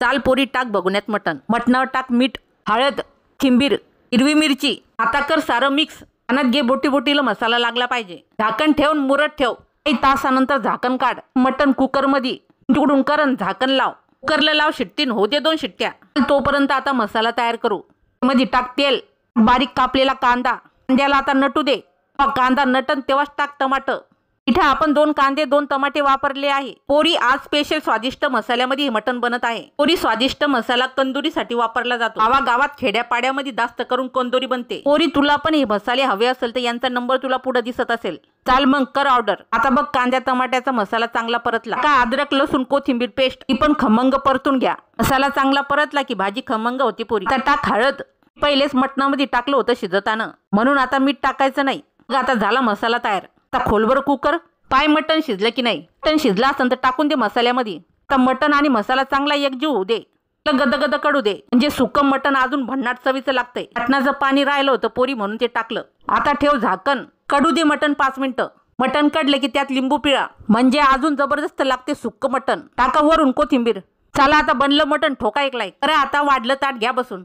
चाल पोरी टाक बघण्यात मटण. मटणावर टाक मीठ, हळद, कोथिंबीर, हिरवी मिरची. आता कर सारं मिक्स. पाण्यात घे बोटी बोटीला मसाला लागला पाहिजे. झाकण ठेवून मुरत ठेव. काही तासानंतर झाकण काढ. मटण कुकर मध्ये तिकडून कर आणि झाकण लाव. कुकरला लाव शिट्टीन होऊ दे 2 शिट्ट्या. तोपर्यंत आता मसाला तयार करू. मध्ये टाक तेल, बारीक कापलेला कांदा. कांद्याला आता नटू दे. कांदा नटन तेव्हाच टाक टमाटर. इथे आपण 2 कांदे 2 टमाटे वापरले आहे. पोरी आज स्पेशल स्वादिष्ट मसाल्यामध्ये मटण बनत आहे. पोरी स्वादिष्ट मसाला कंदुरीसाठी वापरला जातो. गावागावात खेड्यापाड्यामध्ये जास्त करून कंदुरी बनते. पोरी तुला पण हे मसाले हवे असेल तर यांचा नंबर तुला पुढे दिसत असेल. चाल मग कर ऑर्डर. आता बघ कांद्या टमाट्याचा मसाला चांगला परतला का अद्रक लसूण कोथिंबीर पेस्ट ती पण खमंग परतून घ्या. मसाला चांगला परतला की भाजी खमंग होती. पोरी आता टाक हळद. पहिलेच मटणामध्ये टाकलं होतं शिजताना म्हणून आता मीठ टाकायचं नाही. आता झाला मसाला तयार. आता खोलवर कुकर पाय मटण शिजलं की नाही. मटण शिजला असेल तर टाकून दे मसाल्यामध्ये. आता मटण आणि मसाला चांगला एकजीव होऊ दे. गदगद कडू दे म्हणजे सुकं मटण अजून भन्नाट चवीचं लागतंय. मटणाचं पाणी राहिलं होतं पोरी म्हणून ते टाकलं. आता ठेव झाकण. कडू दे मटण 5 मिनिटं. मटण कडले की त्यात लिंबू पिळा म्हणजे अजून जबरदस्त लागते सुक्क मटण. टाका वरून कोथिंबीर. चला आता बनलं मटण. ठोका एक लाईक. अरे आता वाढलं ताट घ्या बसून.